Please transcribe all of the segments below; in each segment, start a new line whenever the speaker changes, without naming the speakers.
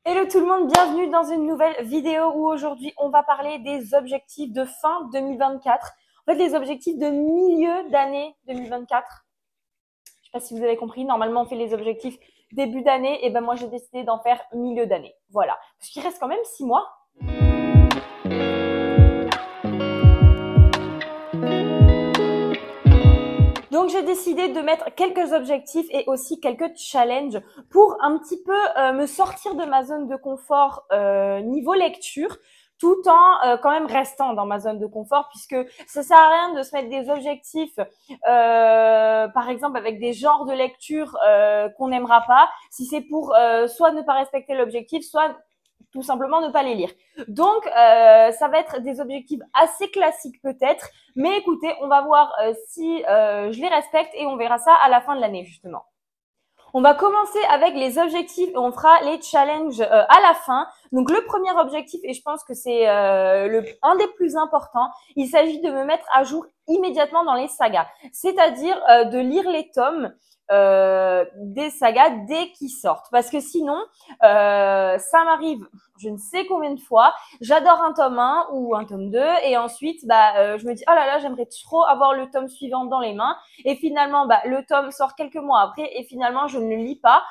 Hello tout le monde, bienvenue dans une nouvelle vidéo où aujourd'hui on va parler des objectifs de fin 2024. En fait, les objectifs de milieu d'année 2024. Je sais pas si vous avez compris, normalement on fait les objectifs début d'année, et ben moi j'ai décidé d'en faire milieu d'année. Voilà, parce qu'il reste quand même 6 mois. Donc j'ai décidé de mettre quelques objectifs et aussi quelques challenges pour un petit peu me sortir de ma zone de confort niveau lecture, tout en quand même restant dans ma zone de confort, puisque ça sert à rien de se mettre des objectifs, par exemple avec des genres de lecture qu'on n'aimera pas, si c'est pour soit ne pas respecter l'objectif, soit tout simplement ne pas les lire. Donc, ça va être des objectifs assez classiques peut-être, mais écoutez, on va voir si je les respecte et on verra ça à la fin de l'année justement. On va commencer avec les objectifs et on fera les challenges à la fin. Donc le premier objectif, et je pense que c'est un des plus importants, il s'agit de me mettre à jour immédiatement dans les sagas, c'est-à-dire de lire les tomes des sagas dès qu'ils sortent. Parce que sinon, ça m'arrive je ne sais combien de fois, j'adore un tome 1 ou un tome 2 et ensuite je me dis oh là là, j'aimerais trop avoir le tome suivant dans les mains et finalement le tome sort quelques mois après et finalement je ne le lis pas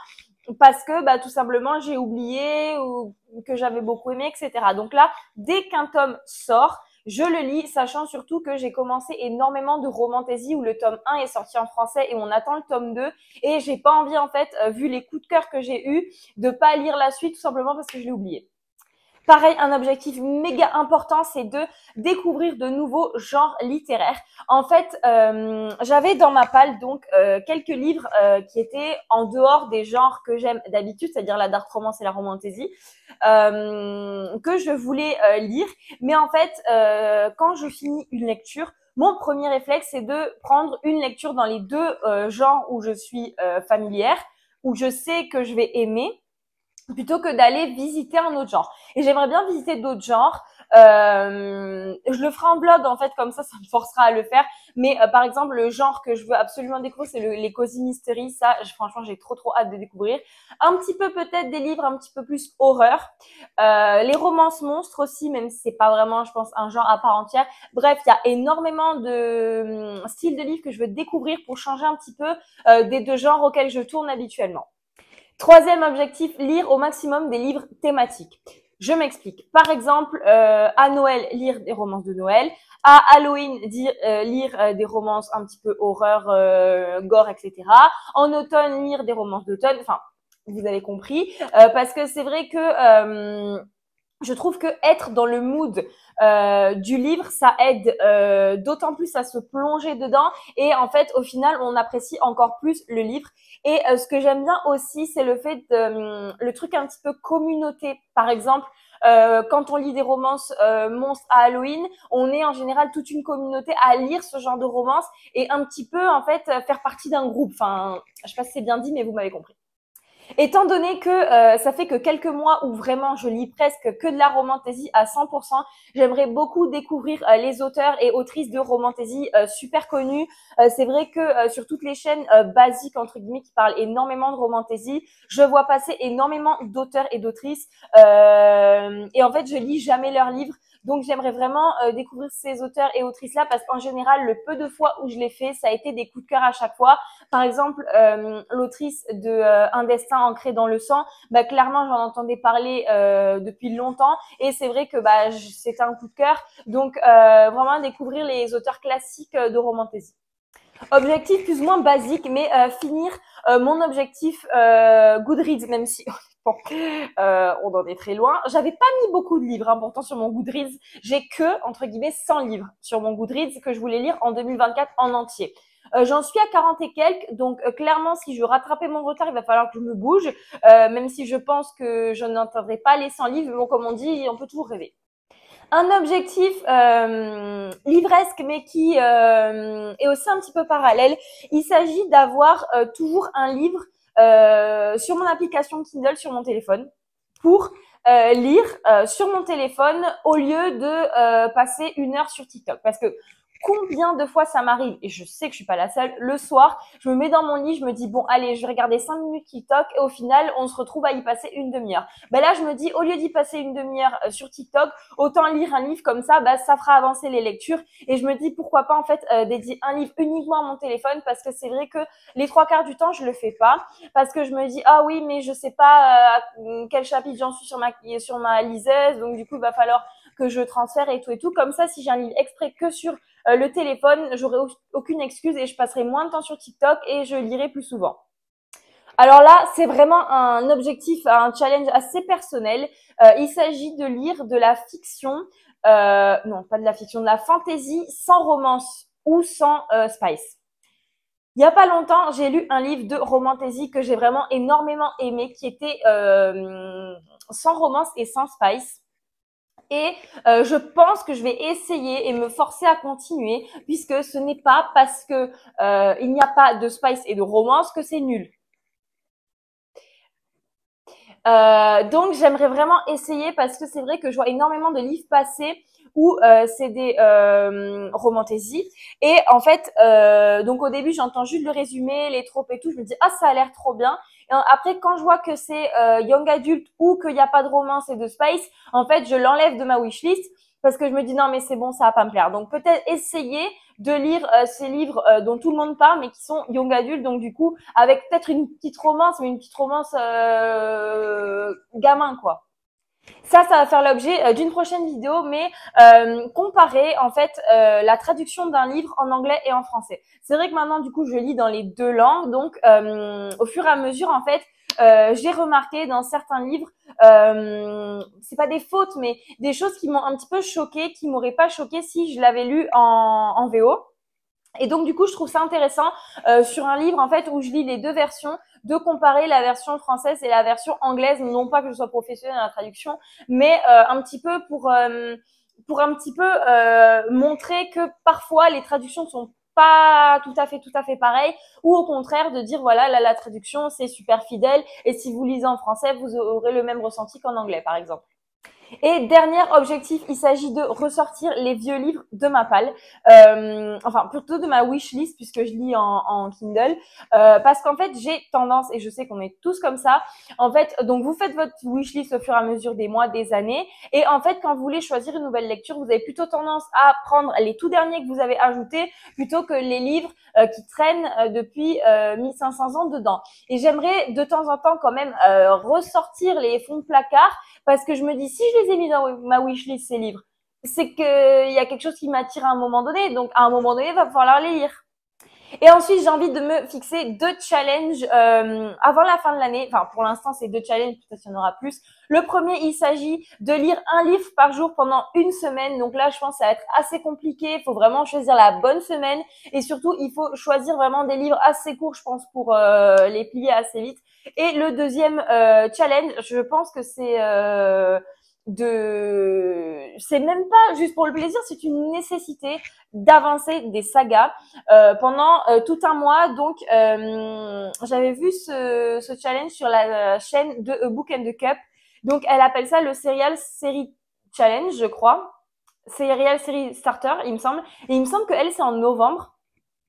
parce que tout simplement j'ai oublié ou que j'avais beaucoup aimé, etc. Donc là, dès qu'un tome sort, je le lis, sachant surtout que j'ai commencé énormément de romantaisie où le tome 1 est sorti en français et on attend le tome 2 et j'ai pas envie en fait, vu les coups de cœur que j'ai eus, de pas lire la suite tout simplement parce que je l'ai oublié. Pareil, un objectif méga important, c'est de découvrir de nouveaux genres littéraires. En fait, j'avais dans ma palle donc quelques livres qui étaient en dehors des genres que j'aime d'habitude, c'est-à-dire la dark romance et la romantaisie, que je voulais lire. Mais en fait, quand je finis une lecture, mon premier réflexe, c'est de prendre une lecture dans les deux genres où je suis familière, où je sais que je vais aimer, plutôt que d'aller visiter un autre genre. Et j'aimerais bien visiter d'autres genres. Je le ferai en vlog en fait, comme ça me forcera à le faire. Mais par exemple, le genre que je veux absolument découvrir, c'est les cozy mystery. Ça, franchement, j'ai trop hâte de découvrir. Un petit peu peut-être des livres un petit peu plus horreur. Les romances monstres aussi, même si c'est pas vraiment, je pense, un genre à part entière. Bref, il y a énormément de styles de livres que je veux découvrir pour changer un petit peu des deux genres auxquels je tourne habituellement. Troisième objectif, lire au maximum des livres thématiques. Je m'explique. Par exemple, à Noël, lire des romances de Noël. À Halloween, lire des romances un petit peu horreur, gore, etc. En automne, lire des romances d'automne. Enfin, vous avez compris. Parce que c'est vrai que je trouve que être dans le mood du livre, ça aide d'autant plus à se plonger dedans et en fait, au final, on apprécie encore plus le livre. Et ce que j'aime bien aussi, c'est le fait de le truc un petit peu communauté. Par exemple, quand on lit des romances monstres à Halloween, on est en général toute une communauté à lire ce genre de romance et un petit peu en fait faire partie d'un groupe. Enfin, je sais pas si c'est bien dit, mais vous m'avez compris. Étant donné que ça fait que quelques mois où vraiment je lis presque que de la romantaisie à 100%, j'aimerais beaucoup découvrir les auteurs et autrices de romantaisie super connus. C'est vrai que sur toutes les chaînes basiques entre guillemets qui parlent énormément de romantaisie, je vois passer énormément d'auteurs et d'autrices et en fait je lis jamais leurs livres. Donc j'aimerais vraiment découvrir ces auteurs et autrices là parce qu'en général le peu de fois où je l'ai fait, ça a été des coups de cœur à chaque fois. Par exemple, l'autrice de Un destin ancré dans le sang, clairement j'en entendais parler depuis longtemps et c'est vrai que c'était un coup de cœur. Donc vraiment découvrir les auteurs classiques de romantaisie. Objectif plus ou moins basique, mais finir mon objectif Goodreads, même si bon, on en est très loin. J'avais pas mis beaucoup de livres, pourtant sur mon Goodreads, j'ai que entre guillemets 100 livres sur mon Goodreads que je voulais lire en 2024 en entier. J'en suis à 40 et quelques, donc clairement, si je veux rattraper mon retard, il va falloir que je me bouge, même si je pense que je n'atteindrai pas les 100 livres, mais bon, comme on dit, on peut toujours rêver. Un objectif livresque, mais qui est aussi un petit peu parallèle. Il s'agit d'avoir toujours un livre sur mon application Kindle sur mon téléphone pour lire sur mon téléphone au lieu de passer 1 heure sur TikTok. Parce que combien de fois ça m'arrive, et je sais que je suis pas la seule, le soir, je me mets dans mon lit, je me dis bon allez, je vais regarder 5 minutes TikTok et au final, on se retrouve à y passer une demi-heure. Ben là, je me dis au lieu d'y passer une demi-heure sur TikTok, autant lire un livre comme ça, ça fera avancer les lectures et je me dis pourquoi pas en fait dédier un livre uniquement à mon téléphone parce que c'est vrai que les 3/4 du temps, je le fais pas parce que je me dis ah oui, mais je sais pas quel chapitre j'en suis sur ma liseuse, donc du coup, il va falloir que je transfère et tout. Comme ça, si j'ai un livre extrait que sur le téléphone, j'aurai aucune excuse et je passerai moins de temps sur TikTok et je lirai plus souvent. Alors là, c'est vraiment un objectif, un challenge assez personnel. Il s'agit de lire de la fiction, non pas de la fiction, de la fantasy sans romance ou sans spice. Il y a pas longtemps, j'ai lu un livre de romantasy que j'ai vraiment énormément aimé, qui était sans romance et sans spice. Et je pense que je vais essayer et me forcer à continuer, puisque ce n'est pas parce que il n'y a pas de spice et de romance que c'est nul. Donc j'aimerais vraiment essayer parce que c'est vrai que je vois énormément de livres passer où c'est des romantasy et en fait donc au début j'entends juste le résumé, les tropes et tout, je me dis ah ça a l'air trop bien et après quand je vois que c'est young adult ou qu'il n'y a pas de romance et de spice, en fait je l'enlève de ma wishlist parce que je me dis non mais c'est bon, ça va pas me plaire. Donc peut-être essayer de lire ces livres dont tout le monde parle mais qui sont young adult, donc du coup avec peut-être une petite romance, mais une petite romance gamin quoi. Ça va faire l'objet d'une prochaine vidéo, mais comparer en fait la traduction d'un livre en anglais et en français. C'est vrai que maintenant du coup je lis dans les deux langues, donc au fur et à mesure en fait j'ai remarqué dans certains livres, c'est pas des fautes, mais des choses qui m'ont un petit peu choquée, qui m'auraient pas choquée si je l'avais lu en VO. Et donc du coup, je trouve ça intéressant sur un livre en fait où je lis les deux versions, de comparer la version française et la version anglaise, non pas que je sois professionnelle dans la traduction, mais un petit peu pour un petit peu montrer que parfois les traductions sont pas tout à fait pareil, ou au contraire de dire voilà la traduction c'est super fidèle et si vous lisez en français vous aurez le même ressenti qu'en anglais par exemple. Et dernier objectif, il s'agit de ressortir les vieux livres de ma palle, enfin plutôt de ma wishlist puisque je lis en Kindle, parce qu'en fait j'ai tendance, et je sais qu'on est tous comme ça, en fait, donc vous faites votre wishlist au fur et à mesure des mois, des années, et en fait quand vous voulez choisir une nouvelle lecture, vous avez plutôt tendance à prendre les tout derniers que vous avez ajoutés plutôt que les livres qui traînent depuis 1500 ans dedans. Et j'aimerais de temps en temps quand même ressortir les fonds de placard parce que je me dis si je les ai mis dans ma wishlist ces livres, c'est qu'il y a quelque chose qui m'attire à un moment donné. Donc à un moment donné, il va falloir les lire. Et ensuite, j'ai envie de me fixer 2 challenges avant la fin de l'année. Enfin, pour l'instant, c'est 2 challenges, peut-être qu'il y en aura plus. Le premier, il s'agit de lire un livre par jour pendant une semaine. Donc là, je pense que ça va être assez compliqué. Il faut vraiment choisir la bonne semaine. Et surtout, il faut choisir vraiment des livres assez courts, je pense, pour les plier assez vite. Et le deuxième challenge, je pense que c'est même pas juste pour le plaisir, c'est une nécessité d'avancer des sagas pendant tout un mois. Donc j'avais vu ce challenge sur la chaîne de A Book and the Cup. Donc elle appelle ça le Serial Series Challenge, je crois. Serial Series Starter, il me semble. Et il me semble que elle c'est en novembre.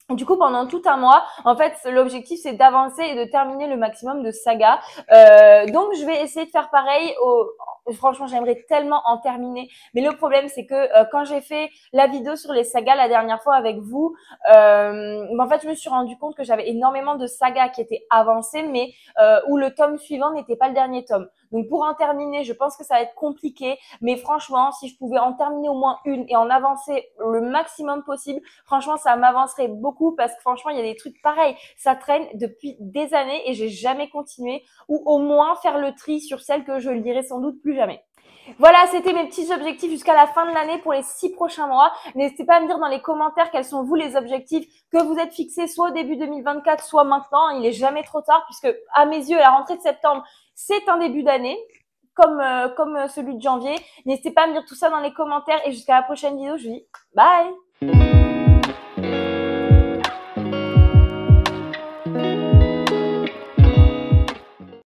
Du coup, pendant tout un mois, en fait, l'objectif, c'est d'avancer et de terminer le maximum de sagas. Donc, je vais essayer de faire pareil. Franchement, j'aimerais tellement en terminer. Mais le problème, c'est que quand j'ai fait la vidéo sur les sagas la dernière fois avec vous, en fait, je me suis rendu compte que j'avais énormément de sagas qui étaient avancées, mais où le tome suivant n'était pas le dernier tome. Donc, pour en terminer, je pense que ça va être compliqué. Mais franchement, si je pouvais en terminer au moins une et en avancer le maximum possible, franchement, ça m'avancerait beaucoup parce que franchement, il y a des trucs pareils. Ça traîne depuis des années et j'ai jamais continué, ou au moins faire le tri sur celles que je lirai sans doute plus jamais. Voilà, c'était mes petits objectifs jusqu'à la fin de l'année pour les 6 prochains mois. N'hésitez pas à me dire dans les commentaires quels sont vous les objectifs que vous êtes fixés soit au début 2024, soit maintenant. Il est jamais trop tard puisque à mes yeux, la rentrée de septembre, c'est un début d'année. Comme celui de janvier. N'hésitez pas à me dire tout ça dans les commentaires et jusqu'à la prochaine vidéo, je vous dis bye!